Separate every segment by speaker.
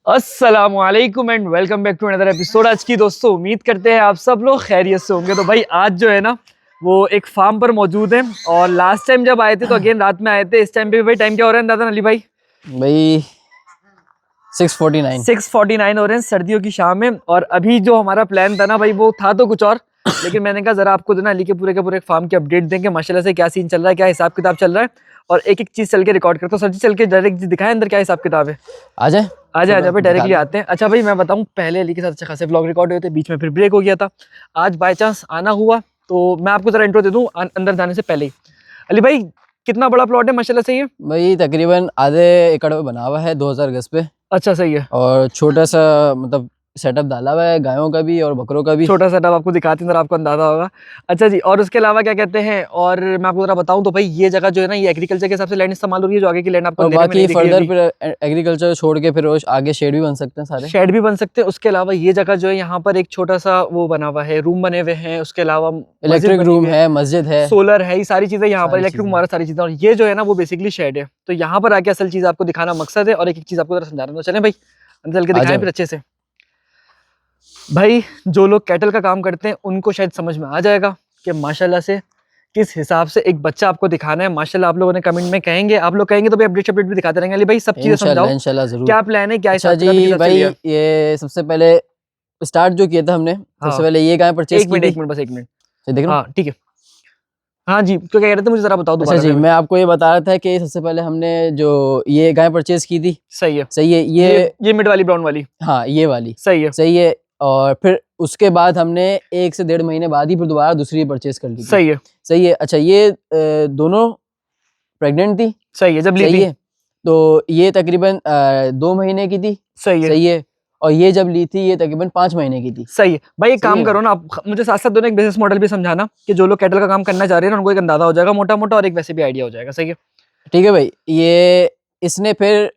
Speaker 1: अस्सलामुअलैकुम and welcome back to another episode. आज की दोस्तों उम्मीद करते हैं आप सब लोग खैरियत से होंगे। तो भाई आज जो है ना वो एक फार्म पर मौजूद है और लास्ट टाइम जब आए थे तो अगेन रात में आए थे। इस टाइम पे भाई टाइम क्या हो रहा है दादा अली भाई?
Speaker 2: भाई 6:49
Speaker 1: हो रहे हैं, सर्दियों की शाम है। और अभी जो हमारा प्लान था ना भाई वो था तो कुछ और, लेकिन मैंने कहा जरा आपको जो ना अली के पूरे फार्म की अपडेट देंगे माशाल्लाह से क्या सीन चल रहा है, क्या हिसाब किताब चल रहा है और एक एक चीज चल के रिकॉर्ड करते हो। सर जी चल के डायरेक्ट दिखाएं अंदर क्या हिसाब किताब है।
Speaker 2: आ जाए
Speaker 1: आ जाए भाई डायरेक्टली आते हैं। अच्छा भाई मैं बताऊं, पहले अली के साथ अच्छे खासे व्लॉग रिकॉर्ड हुए थे, बीच में फिर ब्रेक हो गया था। आज बाय चांस आना हुआ तो मैं आपको जरा इंट्रो दे दूं अंदर जाने से पहले ही। अली भाई कितना बड़ा प्लॉट है माशाल्लाह से ये?
Speaker 2: भाई तकरीबन आधे एकड़ पे बना हुआ है, 2000 गज पे।
Speaker 1: अच्छा सही है।
Speaker 2: और छोटा सा मतलब सेटअप डाला हुआ है, गायों का भी और बकरों का भी।
Speaker 1: छोटा सेटअप आपको दिखाते हैं, जरा आपको अंदाजा होगा। अच्छा जी, और उसके अलावा क्या कहते हैं, और मैं आपको जरा बताऊं तो भाई ये जगह जो है ना ये एग्रीकल्चर के हिसाब से लैंड इस्तेमाल हो रही है। जो आगे की लैंड आपको
Speaker 2: और बाकी फर्दर फिर एग्रीकल्चर छोड़ के फिर आगे शेड भी बन सकते हैं, सारे
Speaker 1: शेड भी बन सकते हैं। उसके अलावा ये जगह जो है यहाँ पर एक छोटा सा वो बना हुआ है, रूम बने हुए हैं। उसके अलावा
Speaker 2: इलेक्ट्रिक रूम है, मस्जिद है,
Speaker 1: सोलर है, ये सारी चीजें यहाँ पर, इलेक्ट्रिक हमारा सारी चीजें। और ये जो है ना वो बेसिकली शेड है। तो यहाँ पर आके असल चीज आपको दिखाना मकसद है और एक एक चीज आपको जरा समझा रहा हूँ। चलें भाई अंदर चल के दिखाएं फिर अच्छे से। भाई जो लोग कैटल का काम करते हैं उनको शायद समझ में आ जाएगा कि माशाल्लाह से किस हिसाब से एक बच्चा आपको दिखाना है। माशाल्लाह आप लोगों ने कमेंट में कहेंगे, आप लोग कहेंगे तो भाई अपडेट भी दिखाते रहेंगे। अली भाई सब चीजें समझाओ,
Speaker 2: इंशाल्लाह जरूर।
Speaker 1: क्या प्लान है, क्या
Speaker 2: अच्छा जी भाई, ये सबसे पहले स्टार्ट जो किया था हमने, सबसे पहले ये गाय परचेज की थी।
Speaker 1: एक मिनट बस एक मिनट
Speaker 2: देख रहा हूं।
Speaker 1: हाँ ठीक है। हाँ जी क्या कह रहे थे, मुझे जरा बताओ दोबारा।
Speaker 2: अच्छा जी, मैं आपको ये बता रहा था कि सबसे पहले हमने जो ये गाय परचेज की थी।
Speaker 1: सही है,
Speaker 2: सही है।
Speaker 1: ये मिड वाली ब्राउन वाली,
Speaker 2: हाँ ये वाली
Speaker 1: सही है।
Speaker 2: सही है। और फिर उसके बाद हमने 1 से 1.5 महीने बाद ही फिर दोबारा दूसरी परचेज कर ली थी।
Speaker 1: सही है,
Speaker 2: सही है। अच्छा ये दोनों प्रेग्नेंट थी।
Speaker 1: सही है जब ली
Speaker 2: सही
Speaker 1: थी।
Speaker 2: है। तो ये तकरीबन 2 महीने की थी।
Speaker 1: सही है,
Speaker 2: सही है। और ये जब ली थी ये तकरीबन 5 महीने की थी।
Speaker 1: सही है। भाई एक काम करो ना, आप मुझे साथ साथ दोनों एक बिजनेस मॉडल भी समझाना कि जो लोग कैटल का काम करना चाह रहे हैं ना उनको एक अंदाजा हो जाएगा मोटा मोटा और एक वैसे भी आइडिया हो जाएगा। सही है,
Speaker 2: ठीक है भाई। ये इसने फिर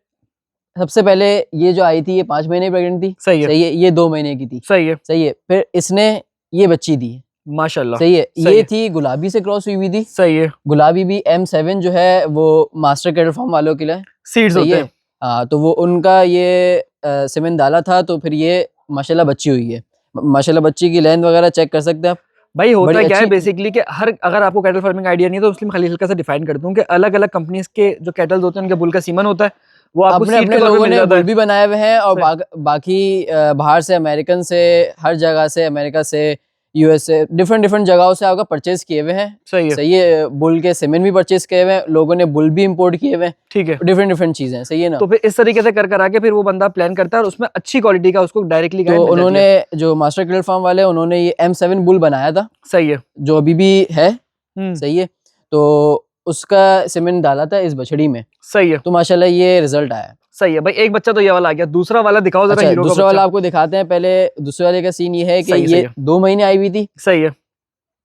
Speaker 2: सबसे पहले ये जो आई थी ये 5 महीने प्रेग्नेंट थी।
Speaker 1: सही है,
Speaker 2: सही है। ये 2 महीने की थी।
Speaker 1: सही है,
Speaker 2: सही है। फिर इसने ये बच्ची दी
Speaker 1: माशाल्लाह।
Speaker 2: सही है। ये थी गुलाबी से क्रॉस हुई थी।
Speaker 1: सही है,
Speaker 2: गुलाबी भी M7 जो है वो मास्टर कैटल फार्म वालों के लिए
Speaker 1: सीड्स होते हैं।
Speaker 2: हाँ, तो वो उनका ये सीमेंट डाला था, तो फिर ये माशाल्लाह बच्ची हुई है। माशाल्लाह बच्ची की लेंथ वगैरह चेक कर सकते हैं आप।
Speaker 1: भाई होता क्या है बेसिकली कि हर, अगर आपको कैटल फार्मिंग आइडिया नहीं है तो उसमें खाली हल्का सा डिफाइन कर दूं कि अलग अलग कंपनीज के जो कैटल्स होते हैं उनके बुल का सीमन होता है, वो आपको
Speaker 2: अपने
Speaker 1: सीड के
Speaker 2: अपने
Speaker 1: तौर पे
Speaker 2: लोगों
Speaker 1: मिल
Speaker 2: ने
Speaker 1: जाता
Speaker 2: बुल
Speaker 1: है।
Speaker 2: भी बनाए हुए हैं और बाकी बाहर से, अमेरिकन से, हर जगह से, अमेरिका से, US से, डिफरेंट जगहों से आपका परचेज किए हुए हैं।
Speaker 1: सही है,
Speaker 2: सही है। बुल के सीमेंट भी परचेज किए हुए हैं लोगों ने, बुल भी इंपोर्ट किए हुए हैं।
Speaker 1: ठीक है,
Speaker 2: डिफरेंट चीजें। सही है ना।
Speaker 1: तो फिर इस तरीके से कर आके फिर वो बंदा प्लान करता है और उसमें अच्छी क्वालिटी का उसको डायरेक्टली
Speaker 2: तो उन्होंने जो मास्टर कैटल फार्म वाले उन्होंने ये M7 बुल बनाया था।
Speaker 1: सही है,
Speaker 2: जो अभी भी है। सही है। तो उसका सीमेंट डाला था इस बछड़ी में।
Speaker 1: सही है,
Speaker 2: तो माशाल्लाह ये रिजल्ट आया।
Speaker 1: सही है। भाई एक बच्चा तो ये वाला आ गया, दूसरा वाला दिखाओ जरा।
Speaker 2: अच्छा,
Speaker 1: हीरो का
Speaker 2: दूसरा वाला
Speaker 1: बच्चा
Speaker 2: आपको दिखाते हैं। पहले दूसरे वाले का सीन ये है कि
Speaker 1: सही
Speaker 2: ये
Speaker 1: है,
Speaker 2: 2 महीने आई हुई थी।
Speaker 1: सही है,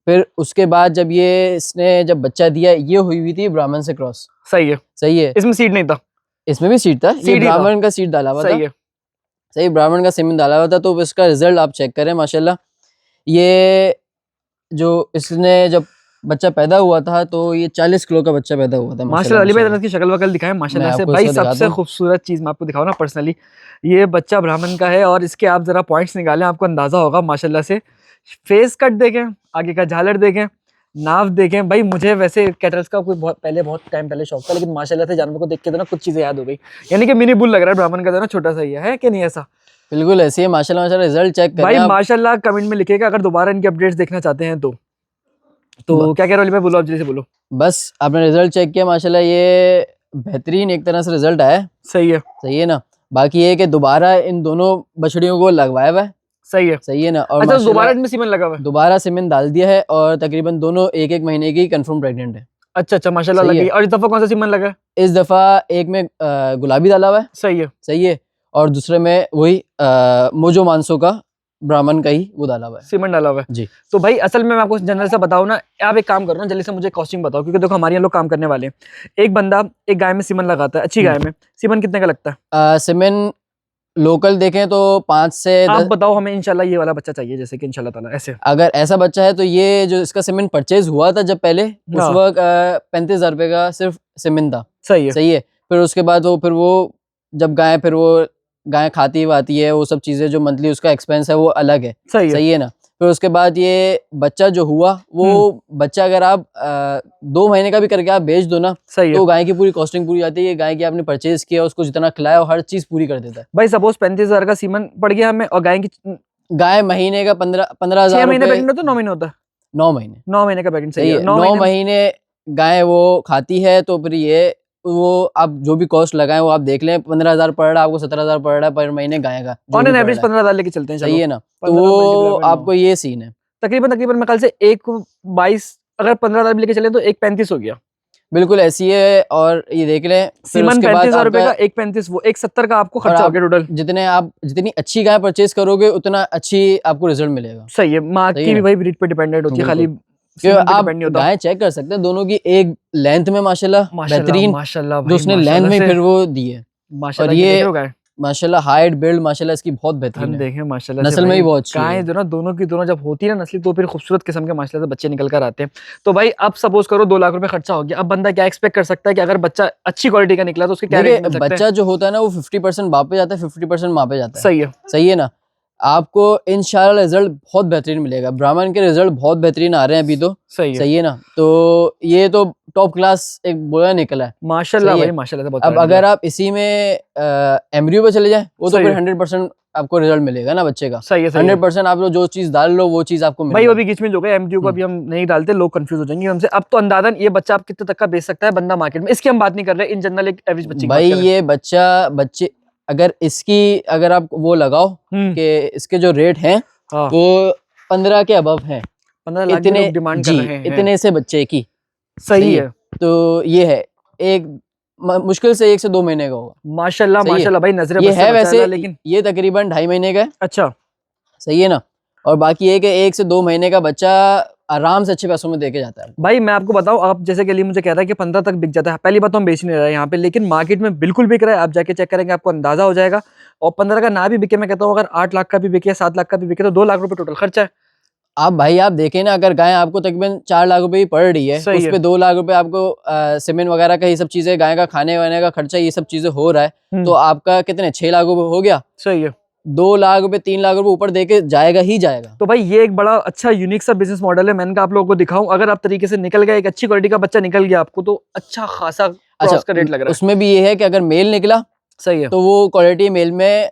Speaker 2: फिर उसके बाद जब ये इसने जब बच्चा दिया ये हुई हुई थी ब्राह्मण से क्रॉस।
Speaker 1: सही है।
Speaker 2: सही है।
Speaker 1: इसमें सीड नहीं था,
Speaker 2: इसमें भी सीड था, ये ब्राह्मण का सीड डाला हुआ था।
Speaker 1: सही है,
Speaker 2: सही, ब्राह्मण का सीमेंट डाला हुआ था। तो इसका रिजल्ट आप चेक करें माशाल्लाह। ये जो इसने जब बच्चा पैदा हुआ था तो ये 40 किलो का बच्चा पैदा हुआ था
Speaker 1: माशाल्लाह। अली भाई की शक्ल वकल दिखाएं माशाल्लाह से। भाई सबसे खूबसूरत चीज मैं आपको दिखाऊं ना पर्सनली, ये बच्चा ब्राह्मण का है और इसके आप जरा पॉइंट्स निकालें, आपको अंदाजा होगा माशाल्लाह से। फेस कट देखें, आगे का झालर देखें, नाव देखें। भाई मुझे वैसे कैटल्स का कोई बहुत टाइम पहले शौक था, लेकिन माशाल्लाह से जानवर को देख के तो ना कुछ चीजें याद हो गई। यानी कि मिनी बुल लग रहा है ब्राह्मण का, जो ना छोटा सा ही है कि नहीं ऐसा?
Speaker 2: बिल्कुल ऐसे ही माशाल्लाह। रिजल्ट चेक करें
Speaker 1: भाई माशाल्लाह। कमेंट में लिखिएगा अगर दोबारा इनके अपडेट्स देखना चाहते हैं तो क्या कह रहे हो? बोलो, आप जल्दी से बोलो।
Speaker 2: बस आपने रिजल्ट चेक किया माशाल्लाह, ये बेहतरीन एक तरह से रिजल्ट आया।
Speaker 1: सही है,
Speaker 2: सही है ना। बाकी ये कि दोबारा इन दोनों बछड़ियों को लगवाया हुआ है।
Speaker 1: सही है,
Speaker 2: सही है ना। और
Speaker 1: अच्छा दोबारा इनमें सीमेंट लगा हुआ है?
Speaker 2: दोबारा सीमेंट डाल दिया है और तकरीबन दोनों 1-1 महीने की कंफर्म प्रेग्नेंट है।
Speaker 1: अच्छा माशाल्लाह लगी। और इस दफा कौन सा सीमेंट लगा है?
Speaker 2: इस दफा एक में गुलाबी डाला हुआ है।
Speaker 1: सही है,
Speaker 2: सही है। और दूसरे में वही मोजो मानसो का ब्राह्मण का ही वो डाला हुआ है,
Speaker 1: सीमेंट डाला हुआ है
Speaker 2: जी।
Speaker 1: तो भाई असल में मैं आपको जनरल से बताऊं ना, आप एक काम करो ना, जल्दी से मुझे कॉस्टिंग बताओ, क्योंकि देखो हमारे यहाँ लोग काम करने वाले हैं। एक बंदा एक गाय में सीमेंट लगाता है, अच्छी गाय में सीमेंट कितने का लगता है?
Speaker 2: सीमेंट लोकल देखें तो 5 से 10।
Speaker 1: आप बताओ हमें, इंशाल्लाह ये वाला बच्चा चाहिए जैसे कि इंशाल्लाह ताला ऐसे।
Speaker 2: अगर ऐसा बच्चा है तो ये जो इसका सीमेंट परचेज हुआ था जब पहले, उस वक्त 35,000 रुपए का सिर्फ सीमेंट था।
Speaker 1: सही है,
Speaker 2: सही है। फिर उसके बाद वो जब गाय फिर वो गाय खाती वाती है, वो सब चीजें जो मंथली उसका एक्सपेंस है वो अलग है।
Speaker 1: सही है।
Speaker 2: सही है ना। फिर उसके बाद ये बच्चा जो हुआ वो बच्चा अगर आप 2 महीने का भी करके आप बेच दो ना,
Speaker 1: सही है।
Speaker 2: तो गाय की पूरी कॉस्टिंग पूरी आती है। गाय की आपने परचेज किया, उसको जितना खिलाया वो हर चीज पूरी कर देता है।
Speaker 1: भाई सपोज 35,000 का सीमन पड़ गया हमें, और गाय की
Speaker 2: गाय महीने का 15,000
Speaker 1: 6 महीने
Speaker 2: रुपए।
Speaker 1: प्रेग्नेंट होता है, 9 महीने होता है?
Speaker 2: 9 महीने।
Speaker 1: 9 महीने का प्रेग्नेंट, सही
Speaker 2: सही
Speaker 1: है।
Speaker 2: है।
Speaker 1: 9
Speaker 2: 9
Speaker 1: महीने
Speaker 2: महीने गाय वो खाती है, तो फिर ये वो आप जो भी कॉस्ट लगाए वो आप देख लें, 15,000 पड़ रहा है आपको, 17,000 पड़ रहा है पर महीने गाय का, जो
Speaker 1: ऑन
Speaker 2: भी
Speaker 1: एन
Speaker 2: पड़
Speaker 1: एवरेज
Speaker 2: रहा है।
Speaker 1: 15,000 लेके चलते हैं, चलो।
Speaker 2: सही है ना। तो
Speaker 1: 15
Speaker 2: वो
Speaker 1: multiplied by 9,
Speaker 2: आपको ये सीन है।
Speaker 1: तकरीबन मैं कल से 1/22, अगर 15,000 भी लेके चले तो 1/35 हो गया।
Speaker 2: बिल्कुल ऐसी है। और ये देख लें फिर
Speaker 1: सीमन
Speaker 2: उसके बाद
Speaker 1: 35,000 रुपए
Speaker 2: आपका,
Speaker 1: का, 1/35 वो 1/70 का आपको
Speaker 2: और
Speaker 1: खर्चा हो
Speaker 2: आप
Speaker 1: गया टोटल।
Speaker 2: जितनी अच्छी गाय परचेज करोगे उतना अच्छी आपको रिजल्ट मिलेगा।
Speaker 1: सही है। माँ
Speaker 2: सही
Speaker 1: की
Speaker 2: है
Speaker 1: भी
Speaker 2: ना?
Speaker 1: भाई ब्रीड पे डिपेंडेंट होती है, खाली
Speaker 2: बिल्कुल।
Speaker 1: सीमन पे
Speaker 2: आप
Speaker 1: डिपेंड नहीं होता।
Speaker 2: गाय चेक कर सकते हैं दोनों की, एक लेंथ में माशाल्लाह
Speaker 1: माशाल्लाह
Speaker 2: बेहतरीन,
Speaker 1: माशाल्लाह
Speaker 2: जो
Speaker 1: भाई,
Speaker 2: उसने लेंथ
Speaker 1: माशाल्लाह
Speaker 2: में
Speaker 1: से
Speaker 2: फिर वो दी है। और
Speaker 1: माशाल्लाह, ये देख
Speaker 2: ये
Speaker 1: रहे हो गाय,
Speaker 2: माशाल्लाह हाइट बिल्ड माशाल्लाह इसकी बहुत बेहतरीन
Speaker 1: धन
Speaker 2: है।
Speaker 1: देखें माशाल्लाह से
Speaker 2: नस्ल में
Speaker 1: भाई।
Speaker 2: भी बहुत अच्छी
Speaker 1: गाय
Speaker 2: है।
Speaker 1: जो ना दोनों की दोनों जब होती है ना नस्ली, तो फिर खूबसूरत किस्म के माशाल्लाह से बच्चे निकल कर आते हैं। तो भाई अब सपोज करो 2 लाख रुपए खर्चा हो गया, अब बंदा क्या एक्सपेक्ट कर सकता है कि अगर बच्चा अच्छी क्वालिटी का निकला तो उसके क्या रेट
Speaker 2: देखिए
Speaker 1: मिल सकते हैं?
Speaker 2: बच्चा जो होता है ना वो 50% बाप पे जाता है, 50% माँ पे जाता है।
Speaker 1: सही है।
Speaker 2: सही है ना। आपको इंशाल्लाह रिजल्ट बहुत बेहतरीन मिलेगा। ब्राह्मण के रिजल्ट बहुत बेहतरीन आ रहे हैं अभी तो।
Speaker 1: सही है।
Speaker 2: सही है ना। तो ये तो टॉप क्लास एक बोला निकला है।
Speaker 1: माशाल्लाह
Speaker 2: सही है।
Speaker 1: भाई, माशाल्लाह से बहुत
Speaker 2: अब
Speaker 1: प्यारा
Speaker 2: अगर
Speaker 1: निकला।
Speaker 2: आप इसी में एम्ब्रियो पे चले जाए वो तो
Speaker 1: सही
Speaker 2: फिर
Speaker 1: है।
Speaker 2: 100% आपको रिजल्ट मिलेगा ना बच्चे का।
Speaker 1: सही है, सही है।
Speaker 2: 100% आप जो चीज डाल लो वो चीज आपको
Speaker 1: भाई वो
Speaker 2: मिलेगी।
Speaker 1: भी बीच में जो है एमडीयू को अभी हम नहीं डालते, लोग कंफ्यूज हो जाएंगे हमसे। अब तो अंदाजन ये बच्चा आप कितने तक का बेच सकता है बंदा मार्केट में, इसकी हम बात नहीं कर रहे, इन जनरल एक एवरेज बच्चे की बात
Speaker 2: भाई
Speaker 1: कर रहे
Speaker 2: ये बच्चे अगर आप वो लगाओ
Speaker 1: हैं।
Speaker 2: कि इसके जो रेट हैं
Speaker 1: हाँ,
Speaker 2: वो 15 के अबव हैं।
Speaker 1: 15 लाख भी
Speaker 2: इतने
Speaker 1: लोग डिमांड कर
Speaker 2: जी,
Speaker 1: रहे हैं।
Speaker 2: इतने से बच्चे की।
Speaker 1: सही है।
Speaker 2: तो ये है एक मुश्किल से 1 से 2 महीने का होगा।
Speaker 1: माशाल्लाह
Speaker 2: सही है।
Speaker 1: माशाल्लाह भाई, नजरे
Speaker 2: ये
Speaker 1: बस से
Speaker 2: है
Speaker 1: बचा
Speaker 2: वैसे
Speaker 1: ला, लेकिन
Speaker 2: ये तकरीबन 2.5 महीने का है।
Speaker 1: अच्छा।
Speaker 2: सही है ना। और बाकी ये कि 1 से 2 महीने का बच्चा आराम से अच्छे पैसों में देके जाता है।
Speaker 1: भाई मैं आपको बताऊं, आप जैसे के लिए मुझे कह रहा है कि 15 तक बिक जाता है, पहली बात तो हम बेच नहीं रहे हैं यहाँ पे, लेकिन मार्केट में बिल्कुल बिक रहा है। आप जाके चेक करेंगे आपको अंदाजा हो जाएगा। और 15 का ना भी बिके, मैं कहता हूँ अगर 8 लाख का भी बिके, 7 लाख का भी बिके, तो 2 लाख रुपए टोटल खर्चा है।
Speaker 2: आप देखें ना, अगर गाय आपको तकरीबन 4 लाख रुपए ही पड़ रही है,
Speaker 1: सही
Speaker 2: उस
Speaker 1: है।
Speaker 2: पे 2 लाख रुपए आपको सीमेंट वगैरह का ये सब चीजें, गाय का खाने वाने का खर्चा, ये सब चीजें हो रहा है, तो आपका कितने 6 लाख रुपए हो गया।
Speaker 1: सही है।
Speaker 2: 2 लाख रुपए 3 लाख रुपए ऊपर देके जाएगा ही जाएगा।
Speaker 1: तो भाई ये एक बड़ा अच्छा यूनिक सा बिजनेस मॉडल है। मैंने कहा आप लोगों को दिखाऊं, अगर आप तरीके से निकल गए, एक अच्छी क्वालिटी का बच्चा निकल गया आपको, तो अच्छा खासा क्रॉस का रेट लग रहा है।
Speaker 2: उसमें भी ये है कि अगर मेल निकला
Speaker 1: सही है।
Speaker 2: तो वो क्वालिटी मेल में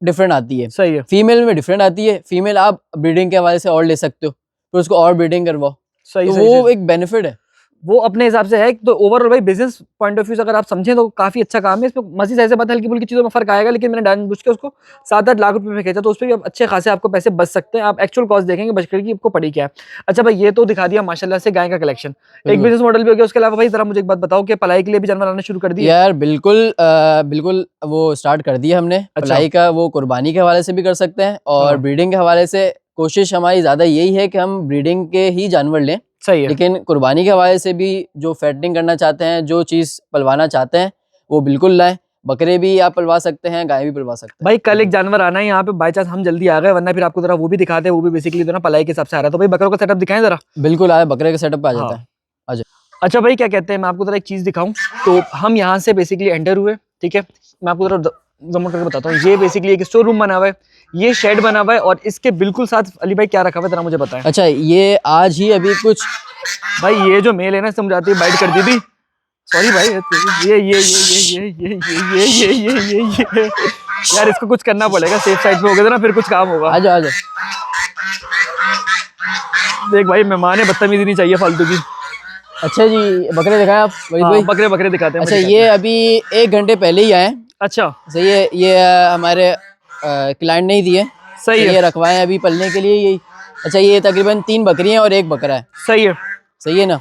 Speaker 2: डिफरेंट आती है,
Speaker 1: सही है।
Speaker 2: फीमेल में डिफरेंट आती है। फीमेल आप ब्रीडिंग के हवाले से और ले सकते हो, फिर उसको और ब्रीडिंग करवाओ,
Speaker 1: सही
Speaker 2: तो
Speaker 1: सही
Speaker 2: वो
Speaker 1: सही।
Speaker 2: एक बेनिफिट है।
Speaker 1: वो अपने हिसाब से है। तो ओवरऑल भाई बिजनेस पॉइंट ऑफ व्यू से अगर आप समझें तो काफी अच्छा काम है। इसमें मजीद ऐसे बात हल्की फुल्की चीजों में फर्क आएगा, लेकिन मैंने जानबूझ के उसको 7-8 लाख रुपए में भेजा, तो उस पर भी आप अच्छे खासे आपको पैसे बच सकते हैं। आप एक्चुअल कॉस्ट देखेंगे बचकर की आपको पड़ी क्या है। अच्छा भाई, ये तो दिखा दिया माशाल्लाह से गाय का कलेक्शन, एक
Speaker 2: बिल्कुल।
Speaker 1: बिजनेस मॉडल भी हो गया। उसके अलावा भाई जरा मुझे एक बात बताओ कि पलाई के लिए भी जानवर आना शुरू कर दिए?
Speaker 2: यार बिल्कुल वो स्टार्ट कर दिया हमने।
Speaker 1: अच्छा।
Speaker 2: पलाई का वो कुर्बानी के हवाले से भी कर सकते हैं, और
Speaker 1: हाँ।
Speaker 2: ब्रीडिंग के हवाले से कोशिश हमारी ज्यादा यही है कि हम ब्रीडिंग के ही जानवर लें।
Speaker 1: सही है।
Speaker 2: लेकिन कुर्बानी के हवाले से भी जो फैटनिंग करना चाहते हैं, जो चीज़ पलवाना चाहते हैं, वो बिल्कुल लाएं। बकरे भी आप पलवा सकते हैं, गाय भी पलवा सकते हैं।
Speaker 1: भाई कल एक जानवर आना है यहाँ पे, बाई चांस हम जल्दी आ गए, वरना फिर आपको जरा वो भी दिखाते हैं। वो भी बेसिकली तो ना पलाई के हिसाब से आ रहा है। तो भाई बकरों का सेटअप दिखाएं जरा।
Speaker 2: बिल्कुल आए, बकरे के सेटअप पे आ
Speaker 1: हाँ।
Speaker 2: जाता है। आ जाए।
Speaker 1: अच्छा भाई, क्या कहते हैं, मैं आपको जरा एक चीज दिखाऊं। तो हम यहाँ से बेसिकली एंटर हुए, ठीक है। मैं आपको जरा जूम करके बताता हूँ। ये बेसिकली एक स्टोर रूम बना हुआ है, ये शेड बना हुआ है, और इसके बिल्कुल साथ अली भाई क्या रखा हुआ है जरा मुझे बताएं।
Speaker 2: अच्छा, ये आज ही अभी कुछ
Speaker 1: भाई ये जो मेल है ना, समझाती है बाइट कर दी थी। सॉरी भाई, ये यार इसको कुछ करना पड़ेगा, सेफ साइड पे हो गया तो ना फिर कुछ काम होगा।
Speaker 2: आ जाओ।
Speaker 1: देख भाई, मेहमान है, बदतमीजी नहीं चाहिए फालतू की।
Speaker 2: अच्छा जी, बकरे दिखाएं आप वहीद भाई।
Speaker 1: बकरे बकरे दिखाते हैं।
Speaker 2: अच्छा, ये अभी 1 घंटे पहले ही आए।
Speaker 1: अच्छा
Speaker 2: सही है। ये हमारे क्लाइंट नहीं दिए।
Speaker 1: सही है।
Speaker 2: ये रखवाए अभी पलने के लिए यही। अच्छा, ये तकरीबन 3 बकरियां और 1 बकरा है।
Speaker 1: सही है।
Speaker 2: सही है ना।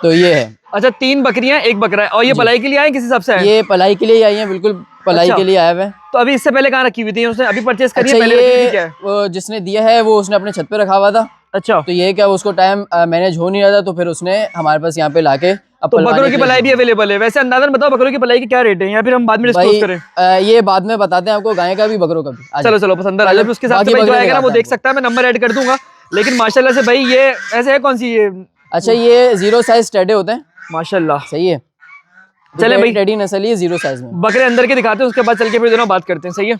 Speaker 2: तो ये है।
Speaker 1: अच्छा, 3 बकरियां 1 बकरा है, और ये पलाई के लिए आए किस हिसाब से आए?
Speaker 2: ये पलाई के लिए आई है, बिल्कुल पलाई
Speaker 1: अच्छा।
Speaker 2: के लिए आया हुआ है।
Speaker 1: तो अभी इससे पहले कहाँ रखी हुई थी? उसने अभी परचेस करी है?
Speaker 2: अच्छा,
Speaker 1: पहले रखी थी
Speaker 2: ये
Speaker 1: क्या है?
Speaker 2: वो जिसने दिया है वो उसने अपने छत पे रखा हुआ था।
Speaker 1: अच्छा,
Speaker 2: तो ये क्या उसको टाइम मैनेज हो नहीं रहा था, तो फिर उसने हमारे पास यहाँ पे लाके अब
Speaker 1: तो
Speaker 2: पलवाने
Speaker 1: बकरों
Speaker 2: के
Speaker 1: की
Speaker 2: लिए
Speaker 1: पलाई भी
Speaker 2: दिया।
Speaker 1: अवेलेबल है? वैसे अंदाजन बताओ बकरों की पलाई के क्या रेट है, या फिर हम बाद में डिस्क्लोज करें?
Speaker 2: ये बाद में बताते हैं आपको, गाय का भी बकरों का भी।
Speaker 1: चलो चलो, पसंद आ जाए, उसके हिसाब से भाई जो आएगा ना वो देख सकता है। मैं नंबर ऐड कर दूंगा। लेकिन माशाल्लाह से भाई ये ऐसे है, कौन सी ये?
Speaker 2: अच्छा, ये 0 साइज टेडे होते हैं।
Speaker 1: माशाल्लाह।
Speaker 2: सही है।
Speaker 1: चले भाई,
Speaker 2: टेडी नस्ल है 0 साइज में।
Speaker 1: बकरे अंदर के दिखाते हैं, उसके बाद चल के फिर दोनों बात करते हैं, सही है?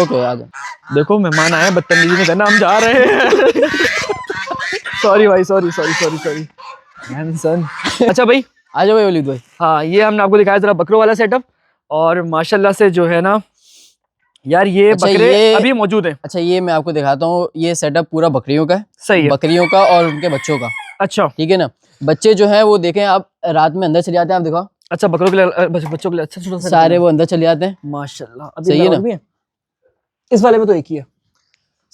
Speaker 2: ओके आ जाओ।
Speaker 1: देखो मेहमान आए, बदतमीजी में देना, हम जा रहे हैं। सॉरी भाई, सॉरी सॉरी सॉरी सॉरी सन। अच्छा भाई,
Speaker 2: आ जाओ भाई वलीद भाई।
Speaker 1: हाँ ये हमने आपको दिखाया जरा बकरों वाला सेटअप, और माशाल्लाह से जो है ना यार ये
Speaker 2: अच्छा,
Speaker 1: बकरे
Speaker 2: ये
Speaker 1: अभी मौजूद हैं।
Speaker 2: अच्छा ये मैं आपको दिखाता हूँ, ये सेटअप पूरा बकरियों का है।
Speaker 1: सही है।
Speaker 2: बकरियों का और उनके बच्चों का।
Speaker 1: अच्छा
Speaker 2: ठीक है ना। बच्चे जो है वो देखें आप, रात में अंदर चले जाते हैं, आप दिखाओ।
Speaker 1: अच्छा, बकरों के लिए बच्चों के लिए अच्छा छोटा सा
Speaker 2: सारे वो अंदर चले जाते हैं।
Speaker 1: माशाल्लाह। अभी
Speaker 2: सही है ना?
Speaker 1: भी है? इस वाले में तो एक ही है।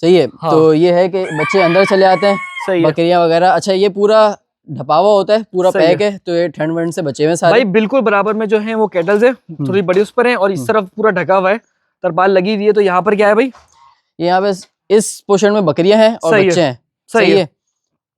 Speaker 2: सही है।
Speaker 1: हाँ।
Speaker 2: तो ये है कि बच्चे अंदर चले जाते हैं,
Speaker 1: सही है
Speaker 2: बकरियां वगैरह। अच्छा ये पूरा ढपा हुआ होता है, पूरा
Speaker 1: सही
Speaker 2: पैक है, तो ये ठंड वंड से बचे हुए हैं सारे।
Speaker 1: भाई बिल्कुल बराबर में जो है वो केटल्स है, थोड़ी बड़ी उस पर है, और इस तरफ पूरा ढका हुआ है, तरपाल लगी हुई है। तो यहाँ पर क्या है भाई?
Speaker 2: यहाँ पे इस पोर्शन में बकरियां हैं और
Speaker 1: सही है,
Speaker 2: बच्चे हैं।
Speaker 1: सही है।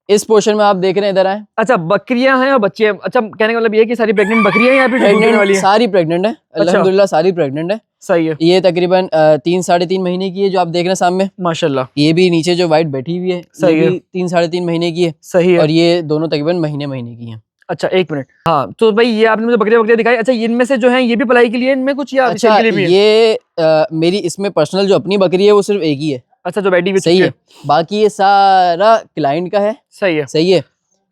Speaker 2: इस पोर्शन में आप देख रहे हैं, इधर आए।
Speaker 1: अच्छा बकरियां हैं और बच्चे हैं। अच्छा कहने का मतलब ये है कि सारी प्रेग्नेंट बकरियां हैं, यहाँ पे ढूंढने वाली
Speaker 2: प्रेग्नेंट,
Speaker 1: है।
Speaker 2: सारी प्रेग्नेंट है अल्हम्दुलिल्लाह, सारी प्रेग्नेंट है।
Speaker 1: सही है,
Speaker 2: ये तकरीबन 3 साढ़े 3 महीने की है जो आप देख रहे हैं सामने।
Speaker 1: माशाल्लाह।
Speaker 2: ये भी नीचे जो वाइट बैठी हुई है,
Speaker 1: सही
Speaker 2: ये
Speaker 1: है।
Speaker 2: भी 3 साढ़े 3 महीने की है।
Speaker 1: सही है।
Speaker 2: और ये दोनों तकरीबन महीने महीने की हैं।
Speaker 1: अच्छा एक मिनट, हाँ तो भाई ये आपने मुझे बकरियां बकरियां दिखाई। अच्छा इनमें से जो है ये भी पलाई के लिए, इनमें कुछ या
Speaker 2: अच्छा
Speaker 1: सेल के लिए भी है?
Speaker 2: ये मेरी इसमें पर्सनल जो अपनी बकरी है वो सिर्फ एक ही है।
Speaker 1: अच्छा जो बैठी हुई
Speaker 2: सही है। बाकी ये सारा क्लाइंट का है।
Speaker 1: सही है,
Speaker 2: सही है।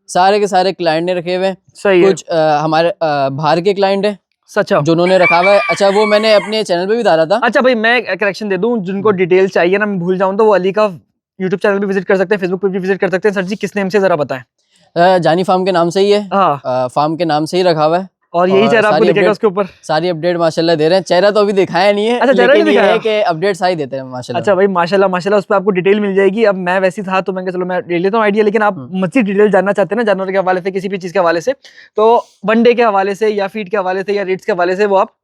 Speaker 2: सारे के सारे क्लाइंट ने रखे हुए हैं।
Speaker 1: सही है।
Speaker 2: कुछ हमारे बाहर के क्लाइंट है
Speaker 1: अच्छा
Speaker 2: जो उन्होंने रखा हुआ है। अच्छा वो मैंने अपने चैनल पे भी डाला था।
Speaker 1: अच्छा भाई मैं करेक्शन दे दूं, जिनको डिटेल चाहिए ना, मैं भूल जाऊं तो वो अली का यूट्यूब चैनल भी विजिट कर सकते हैं, फेसबुक पे भी विजिट कर सकते हैं। सर जी किस नेम से जरा बताएं?
Speaker 2: जानी फार्म के नाम से ही है।
Speaker 1: हाँ,
Speaker 2: फार्म के नाम से ही रखा हुआ है।
Speaker 1: और यही
Speaker 2: और
Speaker 1: चेहरा आपको
Speaker 2: सारी
Speaker 1: दिखेगा
Speaker 2: अपडेट-
Speaker 1: उसके ऊपर।
Speaker 2: सारी अपडेट माशाल्लाह दे रहे हैं। चेहरा तो अभी दिखाया नहीं है।
Speaker 1: अच्छा, चेहरा
Speaker 2: लेकिन
Speaker 1: नहीं
Speaker 2: ये
Speaker 1: दिखाया?
Speaker 2: है कि अपडेट सारी देते हैं माशाल्लाह।
Speaker 1: अच्छा भाई माशाल्लाह माशाल्लाह, उस पर आपको डिटेल मिल जाएगी। अब मैं वैसी था तो मैं चलो मैं ले लेता हूँ आइडिया, लेकिन आप मजीद डिटेल जानना चाहते हैं ना जानवर के हवाले से, किसी भी चीज के हवाले से, तो वन डे के हवाले से या फीड के हवाले से या रेट्स के हवाले से वो आप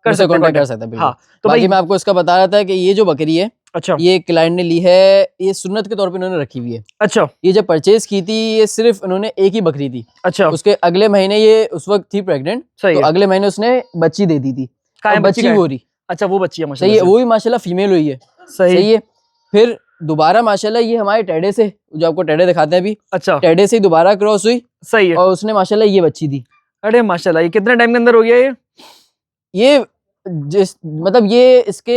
Speaker 1: कर
Speaker 2: मुझसे
Speaker 1: सकते हैं
Speaker 2: कॉन्टेक्ट कर
Speaker 1: contact।
Speaker 2: सकते हैं बिल्कुल।
Speaker 1: हाँ तो
Speaker 2: बाकी
Speaker 1: भाई
Speaker 2: मैं आपको इसका बता रहा था कि ये जो बकरी है,
Speaker 1: अच्छा
Speaker 2: ये क्लाइंट ने ली है, ये सुन्नत के तौर पे इन्होंने रखी हुई है।
Speaker 1: अच्छा
Speaker 2: ये जब परचेज की थी, ये सिर्फ इन्होंने एक ही बकरी थी।
Speaker 1: अच्छा
Speaker 2: उसके अगले महीने ये उस वक्त थी प्रेग्नेंट,
Speaker 1: सही
Speaker 2: तो
Speaker 1: है।
Speaker 2: अगले महीने उसने बच्ची दे दी थी।
Speaker 1: कहाँ है
Speaker 2: और
Speaker 1: बच्ची?
Speaker 2: बच्ची
Speaker 1: कहाँ
Speaker 2: वो
Speaker 1: है?
Speaker 2: रही।
Speaker 1: अच्छा वो बच्ची है
Speaker 2: सही
Speaker 1: माशाल्लाह
Speaker 2: है।
Speaker 1: से।
Speaker 2: वो भी माशाल्लाह फीमेल हुई है।
Speaker 1: सही
Speaker 2: सही है। फिर दोबारा माशाल्लाह ये हमारे टेडे से, जो आपको टेडे दिखाते हैं अभी,
Speaker 1: अच्छा
Speaker 2: टेडे से दोबारा क्रॉस हुई
Speaker 1: सही है।
Speaker 2: और उसने माशाल्लाह ये बच्ची दी।
Speaker 1: अरे माशाल्लाह, ये कितने टाइम के अंदर हो गया ये?
Speaker 2: ये जिस मतलब ये इसके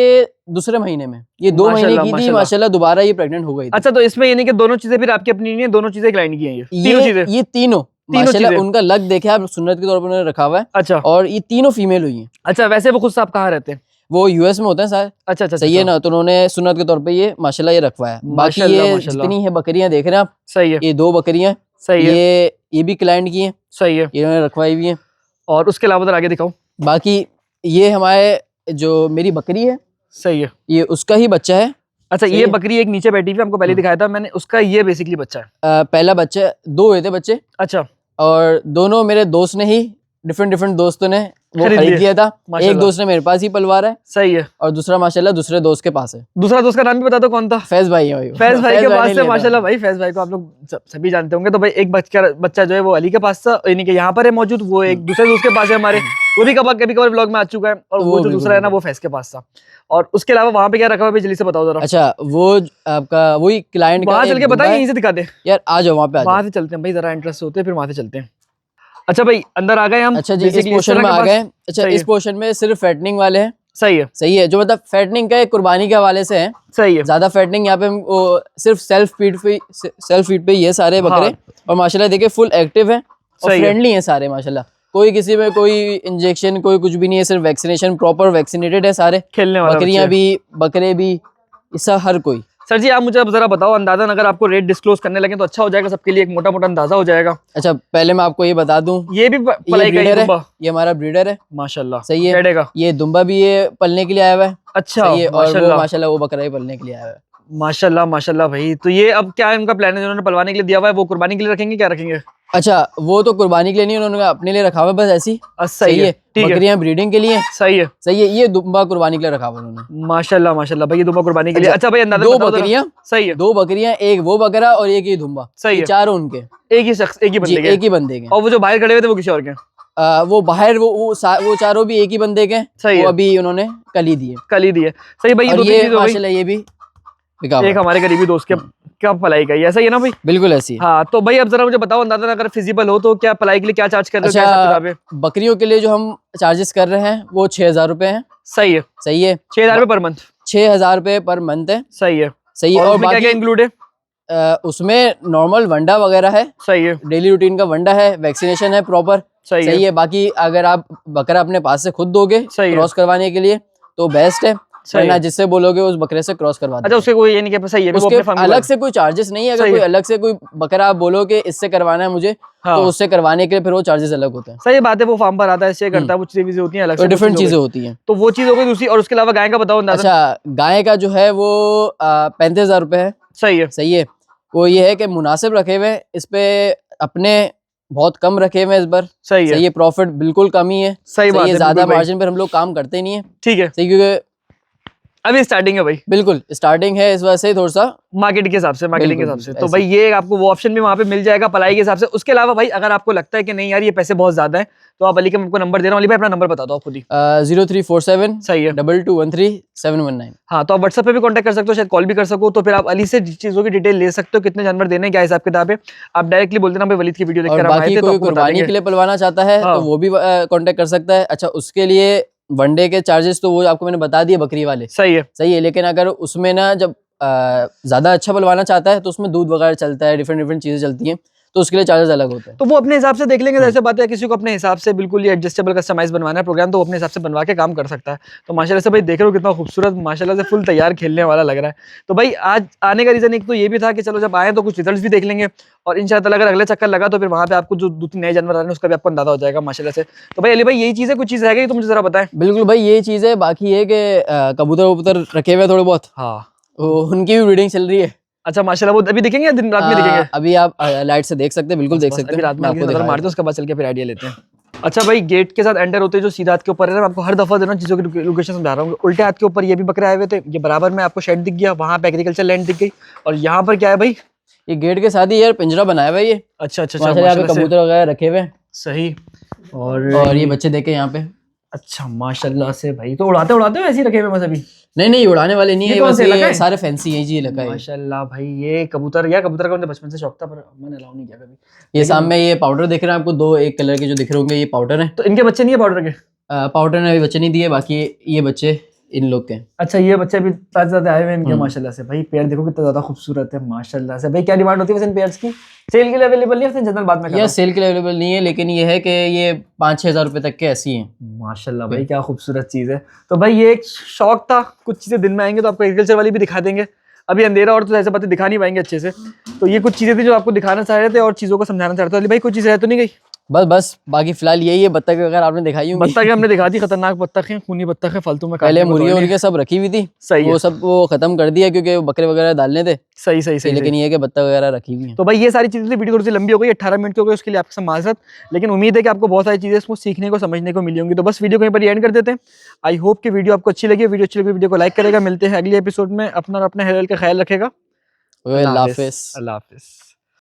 Speaker 2: दूसरे महीने में, ये 2 महीने
Speaker 1: माशाल्लाह,
Speaker 2: की थी
Speaker 1: माशाल्लाह।
Speaker 2: माशाल्लाह, दोबारा ये प्रेग्नेंट हो गई थी।
Speaker 1: अच्छा तो इसमें ये नहीं कि दोनों चीजें फिर आपकी अपनी नहीं है, दोनों चीजें क्लाइंट की हैं ये तीनों चीजें?
Speaker 2: ये तीनों माशाल्लाह
Speaker 1: चीजें।
Speaker 2: उनका लग देखे आप, सुन्नत के तौर पर उन्होंने रखा हुआ है।
Speaker 1: अच्छा
Speaker 2: और ये तीनों फीमेल हुई हैं।
Speaker 1: अच्छा, वैसे वो खुद साहब कहाँ रहते हैं?
Speaker 2: वो यूएस में होते हैं सारे।
Speaker 1: अच्छा अच्छा
Speaker 2: सही है ना। तो उन्होंने सुन्नत के तौर पे ये माशाल्लाह ये रखवाया है। बाकी
Speaker 1: माशाल्लाह,
Speaker 2: ये
Speaker 1: माशाल्लाह।
Speaker 2: जितनी है बकरियां देख रहे हैं आप,
Speaker 1: सही है,
Speaker 2: ये 2 बकरियां,
Speaker 1: सही है,
Speaker 2: ये भी क्लाइंट की हैं,
Speaker 1: सही है।
Speaker 2: ये इन्होंने रखवाई हुई हैं।
Speaker 1: और उसके अलावा उधर आगे दिखाओ।
Speaker 2: बाकी ये हमारे जो मेरी बकरी है,
Speaker 1: सही है।
Speaker 2: ये उसका ही बच्चा है।
Speaker 1: अच्छा
Speaker 2: सही
Speaker 1: ये
Speaker 2: है।
Speaker 1: बकरी एक नीचे बैठी हुई, हमको पहले दिखाया था मैंने, उसका ये बेसिकली बच्चा है।
Speaker 2: पहला बच्चा, 2 हुए थे बच्चे,
Speaker 1: अच्छा
Speaker 2: और दोनों मेरे दोस्त ने ही, डिफरेंट दोस्तों ने वो
Speaker 1: खरीद
Speaker 2: खरीद
Speaker 1: लिए।
Speaker 2: लिया था। एक
Speaker 1: माशाल्लाह।
Speaker 2: दोस्त ने मेरे पास ही पलवा रहा है,
Speaker 1: सही है।
Speaker 2: और दूसरा माशाल्लाह दूसरे दोस्त के पास है।
Speaker 1: दूसरा दोस्त का नाम भी बता दो कौन था?
Speaker 2: फैज भाई है भाई वो।
Speaker 1: फैज भाई के
Speaker 2: ने
Speaker 1: पास
Speaker 2: लिया
Speaker 1: से।
Speaker 2: था।
Speaker 1: माशाल्लाह भाई, फैज भाई को आप लोग सभी जानते होंगे। तो भाई एक बच्चा जो है वो अली के पास था, यानी कि यहाँ पर है मौजूद, वो एक दूसरे दोस्त के पास है हमारे, वो भी कभी कभार व्लॉग में आ चुका है। और वो जो
Speaker 2: बिल्कुल,
Speaker 1: दूसरा है ना वो फैज के पास था। और उसके अलावा वहाँ पे क्या रखा हुआ है जल्दी से बताओ जरा।
Speaker 2: अच्छा वो आपका वही क्लाइंट का
Speaker 1: वहां चल
Speaker 2: एक
Speaker 1: के
Speaker 2: दुम्बा
Speaker 1: बताएं,
Speaker 2: है।
Speaker 1: यहीं से दिखा दे।
Speaker 2: यार आ जाओ वहाँ पे आ जाओ।
Speaker 1: वहां से चलते हैं भाई, जरा इंटरेस्ट होते हैं, फिर वहां से चलते हैं। अच्छा भाई अंदर आ गए हम।
Speaker 2: अच्छा जी, इस
Speaker 1: Basically
Speaker 2: पोर्शन
Speaker 1: तरह
Speaker 2: में
Speaker 1: के
Speaker 2: आ
Speaker 1: पास-
Speaker 2: गए। अच्छा
Speaker 1: सही
Speaker 2: इस
Speaker 1: है।
Speaker 2: पोर्शन में सिर्फ फैटनिंग वाले हैं।
Speaker 1: सही है,
Speaker 2: सही है। जो मतलब फैटनिंग का है, कुर्बानी के हवाले से है।
Speaker 1: सही है।
Speaker 2: ज्यादा फैटनिंग यहाँ पे वो सिर्फ सेल्फ फीड पे ये सारे बकरे।
Speaker 1: हाँ।
Speaker 2: और माशाल्लाह देखिए फुल एक्टिव है और
Speaker 1: सही है।
Speaker 2: फ्रेंडली है सारे माशाल्लाह। कोई किसी में कोई इंजेक्शन कोई कुछ भी नहीं है, सिर्फ वैक्सीनेशन, प्रॉपर वैक्सीनेटेड है सारे।
Speaker 1: खेलने वाला
Speaker 2: बकरियां
Speaker 1: बच्चा है।
Speaker 2: भी, बकरे भी, इसका हर कोई।
Speaker 1: सर जी आप मुझे अब जरा बताओ अंदाजन, अगर आपको रेट डिस्क्लोज करने लगे तो अच्छा हो जाएगा, सबके लिए एक मोटा मोटा अंदाजा हो जाएगा।
Speaker 2: अच्छा पहले मैं आपको ये बता दूं,
Speaker 1: ये भी
Speaker 2: ये
Speaker 1: पलाई का ही
Speaker 2: ब्रीडर है,
Speaker 1: दुम्बा?
Speaker 2: ये हमारा ब्रीडर है।
Speaker 1: माशाल्लाह।
Speaker 2: सही है।
Speaker 1: कैडे का?
Speaker 2: ये दुम्बा भी ये पलने के लिए आया हुआ है।
Speaker 1: अच्छा
Speaker 2: सही है। और वो
Speaker 1: माशाल्लाह
Speaker 2: माशाल्लाह वो बकरा ही पलने के लिए आया हुआ है।
Speaker 1: माशाल्लाह माशाल्लाह भाई। तो ये अब क्या इनका प्लान है, जिन्होंने पलवाने के लिए दिया हुआ है वो कुर्बानी के लिए रखेंगे, क्या रखेंगे?
Speaker 2: अच्छा वो तो कुर्बानी के लिए नहीं, उन्होंने अपने लिए रखा हुआ है बस ऐसी।
Speaker 1: सही है, ठीक है,
Speaker 2: बकरियां ब्रीडिंग के लिए।
Speaker 1: सही है।
Speaker 2: सही है। ये दुम्बा कुर्बानी के लिए रखा हुआ उन्होंने।
Speaker 1: माशाल्लाह माशाल्लाह भाई, ये दुम्बा कुर्बानी के लिए।
Speaker 2: अच्छा,
Speaker 1: अच्छा भाई अंदाजा
Speaker 2: 2
Speaker 1: बताओ जरा।
Speaker 2: बकरियां,
Speaker 1: सही है।
Speaker 2: 2 बकरियां, एक वो बकरा और एक ये दुम्बा।
Speaker 1: सही
Speaker 2: ये
Speaker 1: है।
Speaker 2: 4 उनके।
Speaker 1: एक ही शख्स, एक ही
Speaker 2: जी
Speaker 1: बंदे के?
Speaker 2: एक ही बंदे के।
Speaker 1: और वो जो बाहर खड़े हुए थे वो किसी और के?
Speaker 2: वो बाहर वो चारों भी एक ही बंदे के।
Speaker 1: सही
Speaker 2: वो
Speaker 1: है।
Speaker 2: अभी उन्होंने कल ही दिए।
Speaker 1: कल ही दिए। सही भाई, ये
Speaker 2: और
Speaker 1: दो तीन
Speaker 2: ये
Speaker 1: चीजें हो गई।
Speaker 2: माशाल्लाह ये भी बिका हुआ
Speaker 1: एक
Speaker 2: है।
Speaker 1: हमारे करीबी दोस्त के का पलाई का ही, ऐसा ही है ना भाई?
Speaker 2: बिल्कुल ऐसी है।
Speaker 1: हाँ तो भाई अब जरा मुझे बताओ अंदाजा, अगर फिजिबल हो तो क्या पलाई के लिए क्या चार्ज कर रहे हो, क्या हिसाब किताब है?
Speaker 2: बकरियों के लिए जो हम चार्जेस कर रहे हैं वो 6,000 रुपए है।
Speaker 1: सही है,
Speaker 2: सही है।
Speaker 1: 6,000 रुपए पर मंथ।
Speaker 2: 6,000 रुपए पर मंथ है।
Speaker 1: सही है।
Speaker 2: सही है।
Speaker 1: और
Speaker 2: और
Speaker 1: उसमें क्या क्या
Speaker 2: बाकी
Speaker 1: इंक्लूड है?
Speaker 2: उसमें नॉर्मल वंडा वगैरह है,
Speaker 1: सही है।
Speaker 2: डेली रूटीन का वंडा है, वैक्सीनेशन है प्रॉपर। सही है। बाकी अगर आप बकरा अपने पास से खुद दोगे क्रॉस करवाने के लिए तो बेस्ट है, वरना जिससे बोलोगे उस बकरे से क्रॉस करवा
Speaker 1: अच्छा उसके कोई ये नहीं कि सही है,
Speaker 2: उसके अलग से कोई चार्जेस नहीं है। अगर कोई अलग से कोई बकरा आप बोलो कि इससे करवाना है मुझे, तो उससे करवाने के लिए फिर वो चार्जेस अलग होते हैं।
Speaker 1: सही बात है, वो फार्म पर आता है, इससे करता है, वो चीजें होती हैं अलग से,
Speaker 2: डिफरेंट चीजें होती हैं,
Speaker 1: तो वो चीज हो गई दूसरी। और उसके अलावा गाय का बताओ अंदाजा।
Speaker 2: अच्छा गाय का जो है वो 35,000 रुपए है।
Speaker 1: सही है।
Speaker 2: सही है। वो ये है कि मुनासिब रखे हुए हैं, इस पे अपने बहुत कम रखे हुए हैं इस बार।
Speaker 1: सही है।
Speaker 2: सही है। प्रॉफिट बिल्कुल कम ही है।
Speaker 1: सही बात है,
Speaker 2: ज्यादा मार्जिन पर हम लोग काम करते नहीं है।
Speaker 1: ठीक है।
Speaker 2: सही, क्योंकि
Speaker 1: अभी स्टार्टिंग है भाई,
Speaker 2: बिल्कुल स्टार्टिंग है, इस वजह से थोड़ा सा
Speaker 1: मार्केट के हिसाब से, मार्केटिंग के हिसाब से। तो भाई ये आपको वो ऑप्शन भी वहाँ पे मिल जाएगा पलाई के हिसाब से। उसके अलावा भाई अगर आपको लगता है कि नहीं यार ये पैसे बहुत ज्यादा है, तो आप अली का आपको नंबर दे रहा हूँ, अली भाई अपना नंबर बता दो आप खुद ही।
Speaker 2: 0347
Speaker 1: सही है
Speaker 2: 2213
Speaker 1: हाँ, तो आप व्हाट्सएप पे भी कांटेक्ट कर सकते हो, शायद कॉल भी कर सको, तो फिर आप अली से चीजों की डिटेल ले सकते हो, कितने जानवर देने हैं, क्या हिसाब किताब है। आप डायरेक्टली बोल देना भाई वलीद की वीडियो देखकर हम आए थे, तो
Speaker 2: कोई
Speaker 1: आपको बता
Speaker 2: कुर्बानी
Speaker 1: देंगे।
Speaker 2: के लिए पलवाना चाहता है तो वो भी कांटेक्ट कर सकता है। अच्छा उसके लिए वनडे के चार्जेस तो वो आपको मैंने बता दिए बकरी वाले।
Speaker 1: सही है।
Speaker 2: सही है। लेकिन अगर उसमें ना जब ज्यादा अच्छा पलवाना चाहता है तो उसमें दूध वगैरह चलता है, डिफरेंट चीजें चलती हैं, तो उसके लिए चार्जेस अलग होते हैं।
Speaker 1: तो वो अपने हिसाब से देख लेंगे, जैसे बात है किसी को अपने हिसाब से बिल्कुल ये एडजस्टेबल कस्टमाइज बनवाना है प्रोग्राम, तो वो अपने हिसाब से बनवा के काम कर सकता है। तो माशाल्लाह से भाई देख रहे हो कितना खूबसूरत, माशाल्लाह से फुल तैयार खेलने वाला लग रहा है। तो भाई आज आने का रीजन एक तो ये भी था कि चलो जब आए तो कुछ रिजल्ट्स भी देख लेंगे, और इंशाल्लाह अगर अगले चक्कर लगा तो फिर वहाँ पे आपको जो 2-3 नए जानवर आ रहे हैं उसका भी आपको अंदाजा हो जाएगा माशाल्लाह से। तो भाई अली भाई यही चीज़ है, कुछ चीज़ रह गई तो मुझे जरा बताएं।
Speaker 2: बिल्कुल भाई यही चीज है, बाकी ये कि कबूतर वबूतर रखे हुए थोड़े बहुत,
Speaker 1: हाँ
Speaker 2: उनकी भी ब्रीडिंग चल रही है।
Speaker 1: अच्छा माशाल्लाह, वो अभी दिखेंगे या दिन रात में दिखेंगे?
Speaker 2: अभी आप लाइट से देख सकते हैं, बिल्कुल देख सकते
Speaker 1: अभी
Speaker 2: हैं।
Speaker 1: रात में
Speaker 2: मैं आपको
Speaker 1: नजर
Speaker 2: दिखा
Speaker 1: मारते हैं, उसके बाद चल के फिर आइडिया लेते हैं। अच्छा भाई गेट के साथ एंटर होते जो सीधा हाथ के ऊपर है ना, मैं आपको हर दफा देना चीज़ों की लोकेशन समझा रहा हूँ। उल्टे हाथ के ऊपर ये भी बकरे आए हुए थे, ये बराबर में आपको शेड दिख गया, वहाँ पे एग्रीकल्चर लैंड दिख गई, और यहाँ पर क्या है भाई,
Speaker 2: ये गेट के साथ ही यार पिंजरा बनाया हुआ है ये।
Speaker 1: अच्छा
Speaker 2: यहाँ पे कबूतर वगैरह रखे हुए हैं।
Speaker 1: सही।
Speaker 2: और ये बच्चे देखे यहाँ पे।
Speaker 1: अच्छा माशाल्लाह से भाई, तो उड़ाते उड़ाते हो ऐसे ही रखे हुए बस अभी?
Speaker 2: नहीं उड़ाने वाले नहीं है, बस ये
Speaker 1: है?
Speaker 2: सारे फैंसी है जी लगा है।
Speaker 1: माशाल्लाह भाई ये कबूतर, या कबूतर का मुझे बचपन से शौक था पर मैंने अलाउ नहीं किया कभी।
Speaker 2: ये सामने ये पाउडर दिख रहे हैं आपको, दो एक कलर के जो दिख रहे होंगे ये पाउडर है।
Speaker 1: तो इनके बच्चे नहीं है पाउडर के?
Speaker 2: पाउडर ने अभी बच्चे नहीं दिए, बाकी ये बच्चे इन लोग के।
Speaker 1: अच्छा ये बच्चे भी ताजे ताजे आए हुए हैं इनके माशाल्लाह से। भाई पेड़ देखो कितना ज्यादा खूबसूरत है माशाल्लाह से। भाई क्या डिमांड होती है वैसे इन पेयर्स की? सेल के लिए अवेलेबल नहीं है जनरल बात में?
Speaker 2: ये सेल के लिए अवेलेबल नहीं है, लेकिन ये है कि ये 5-6 हज़ार रुपए तक के ऐसी हैं।
Speaker 1: माशाल्लाह भाई क्या खूबसूरत चीज़ है। तो भाई ये एक शौक था, कुछ चीज़ें दिन में आएंगे तो आपको एग्रीकल्चर वाली भी दिखा देंगे, अभी अंधेरा और तो ऐसे बातें दिखा नहीं पाएंगे अच्छे से। तो ये कुछ चीज़ें थी जो आपको दिखाना चाह रहे थे और चीज़ों को समझाना चाह रहे थे। अली भाई कोई चीज़ रह तो नहीं गई?
Speaker 2: बस बाकी फिलहाल यही है। बत्तख अगर आपने दिखाई होंगी,
Speaker 1: बत्तख हमने दिखा दी, खतरनाक बत्तख है, खूनी बत्तख है, फालतू में
Speaker 2: पहले मुर्गियां उनके सब रखी हुई थी।
Speaker 1: सही
Speaker 2: वो सब वो खत्म कर दिया क्योंकि बकरे वगैरह डालने थे।
Speaker 1: सही
Speaker 2: लेकिन ये है कि बत्तख वगैरह रखी हुई है।
Speaker 1: तो भाई ये सारी चीजें, वीडियो थोड़ी सी लंबी हो गई, 18 मिनट की हो गई, उसके लिए आपसे माजरत, लेकिन उम्मीद है कि आपको बहुत सारी चीजें इसको सीखने को समझने को मिली होंगी। तो बस वीडियो कहीं पर एंड कर देते हैं। आई होप कि वीडियो आपको अच्छी लगी। वीडियो अच्छी लगी वीडियो को लाइक करेगा। मिलते हैं अगले एपिसोड में। अपना और अपने हेल्थ का ख्याल रखेगा।
Speaker 2: अल्लाह हाफिज़।
Speaker 1: अल्लाह हाफिज़।